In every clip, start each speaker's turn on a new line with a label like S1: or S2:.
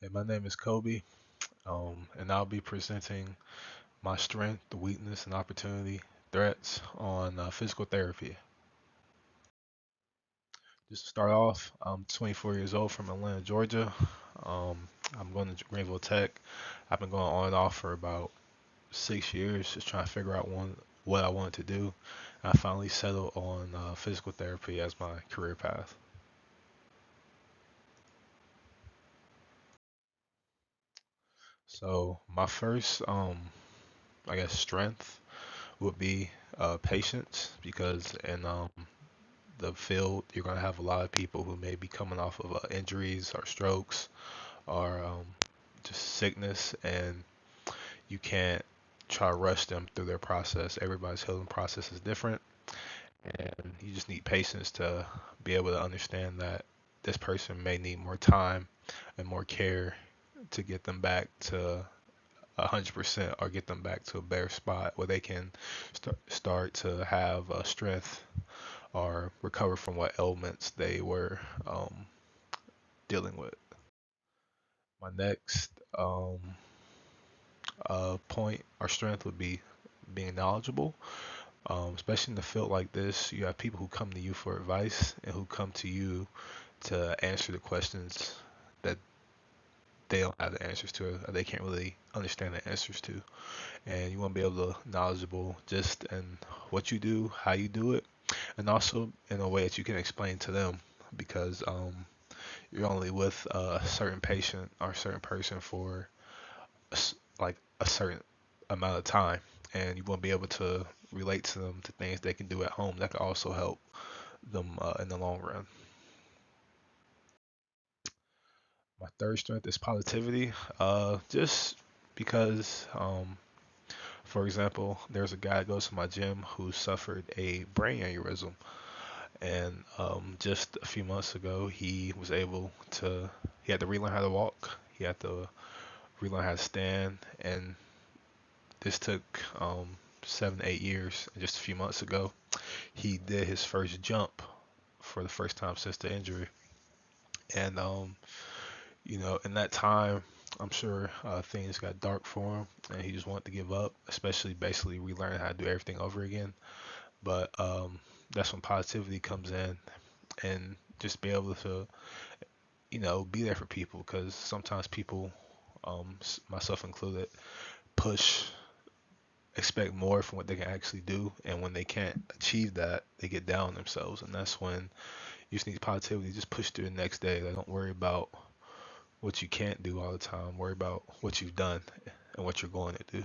S1: Hey, my name is Kobe, and I'll be presenting my strength, the weakness, and opportunity threats on physical therapy. Just to start off, I'm 24 years old from Atlanta, Georgia. Um, I'm going to Greenville Tech. I've been going on and off for about 6 years, just trying to figure out what I wanted to do. I finally settled on physical therapy as my career path. So my first, I guess, strength would be patience because in the field, you're going to have a lot of people who may be coming off of injuries or strokes or just sickness, and you can't try to rush them through their process. Everybody's healing process is different, and you just need patience to be able to understand that this person may need more time and more care to get them back to 100% or get them back to a better spot where they can start to have strength or recover from what ailments they were dealing with. My next point or strength would be being knowledgeable. Especially in a field like this, you have people who come to you for advice and who come to you to answer the questions that they don't have the answers to, or they can't really understand the answers to. And you want to be able to knowledgeable just in what you do, how you do it, and also in a way that you can explain to them because you're only with a certain patient or a certain person for like a certain amount of time, and you want to be able to relate to them to things they can do at home that can also help them in the long run. My third strength is positivity. Just because, for example, there's a guy that goes to my gym who suffered a brain aneurysm, and just a few months ago, he had to relearn how to walk. He had to relearn how to stand, and this took 7, 8 years. And just a few months ago, he did his first jump for the first time since the injury. And in that time, I'm sure things got dark for him, and he just wanted to give up, especially basically relearn how to do everything over again. But that's when positivity comes in, and just be able to, be there for people, because sometimes people, myself included, push expect more from what they can actually do, and when they can't achieve that, they get down on themselves, and that's when you just need positivity. Just push through the next day. Like, don't worry about what you can't do all the time. Worry about what you've done and what you're going to do.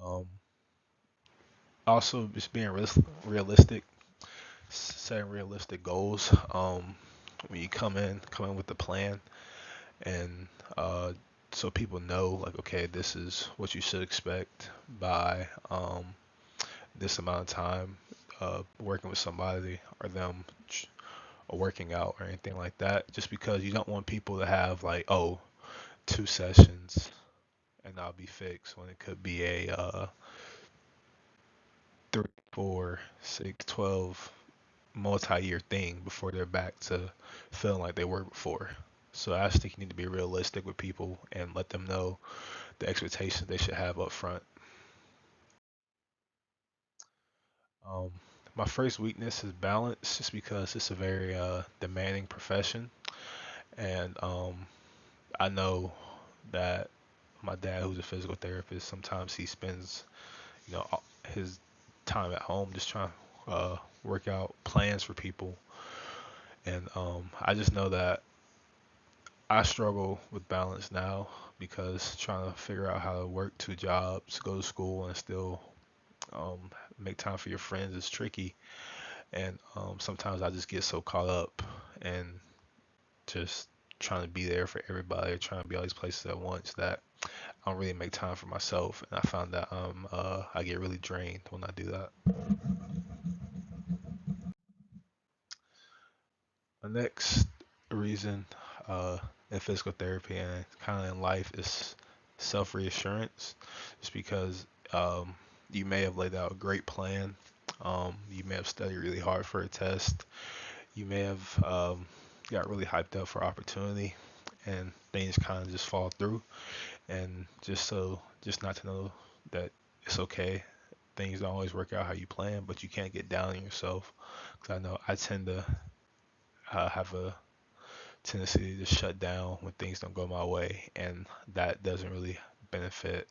S1: Um, Also, just being realistic, setting realistic goals. When you come in with a plan, and so people know, like, okay, this is what you should expect by this amount of time working with somebody or them or working out or anything like that. Just because you don't want people to have like, oh, 2 sessions and I'll be fixed when it could be a 3, 4, 6, 12 multi-year thing before they're back to feeling like they were before. So I just think you need to be realistic with people and let them know the expectations they should have up front. Um, my first weakness is balance, just because it's a very demanding profession, and I know that my dad, who's a physical therapist, sometimes he spends, his time at home just trying to work out plans for people, and I just know that I struggle with balance now because trying to figure out how to work 2 jobs, go to school, and still make time for your friends is tricky. And sometimes I just get so caught up and just trying to be there for everybody, trying to be all these places at once that I don't really make time for myself. And I found that I get really drained when I do that. The next reason in physical therapy and kind of in life is self reassurance. Just because you may have laid out a great plan, you may have studied really hard for a test, you may have got really hyped up for opportunity, and things kind of just fall through. And just not to know that it's okay. Things don't always work out how you plan, but you can't get down on yourself. Because I know I tend to have a tendency to just shut down when things don't go my way, and that doesn't really benefit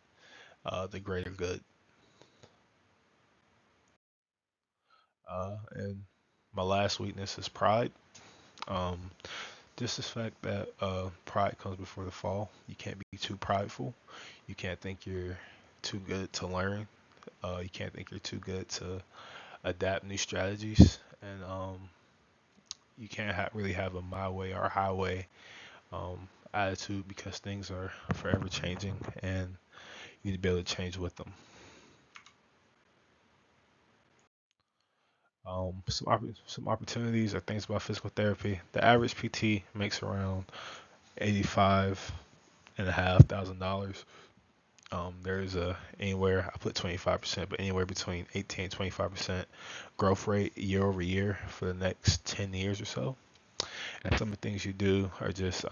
S1: the greater good. And my last weakness is pride. Um, just the fact that pride comes before the fall. You can't be too prideful. You can't think you're too good to learn. You can't think you're too good to adapt new strategies, and you can't really have a my way or highway attitude because things are forever changing, and you need to be able to change with them. Some opportunities or things about physical therapy. The average PT makes around 85,500 dollars. There's a anywhere I put 25%, but anywhere between 18 and 25% growth rate year over year for the next 10 years or so. And some of the things you do are just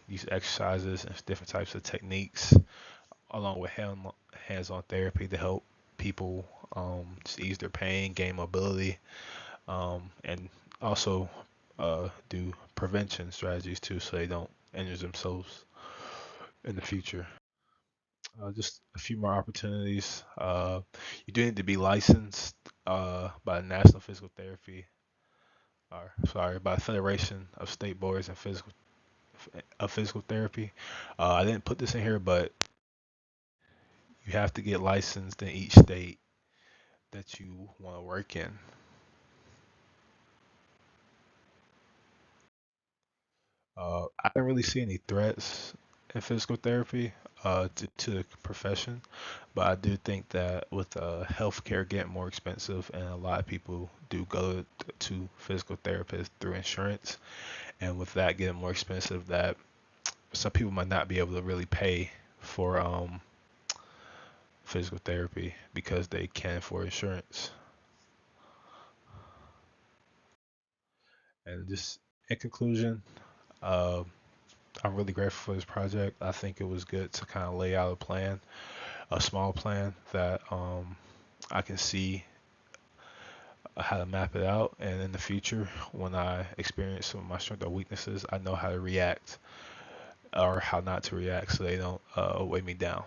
S1: use exercises and different types of techniques, along with hands-on therapy to help people just ease their pain, gain mobility, and also do prevention strategies too, so they don't injure themselves in the future. Just a few more opportunities. You do need to be licensed by the National Physical Therapy, or sorry, by the Federation of State Boards and Physical Therapy. I didn't put this in here, but you have to get licensed in each state that you want to work in. I didn't really see any threats in physical therapy to the profession, but I do think that with healthcare getting more expensive and a lot of people do go to physical therapists through insurance, and with that getting more expensive, that some people might not be able to really pay for physical therapy because they can afford insurance. And just in conclusion, uh, I'm really grateful for this project. I think it was good to kind of lay out a plan, a small plan that I can see how to map it out. And in the future, when I experience some of my strengths or weaknesses, I know how to react or how not to react so they don't weigh me down.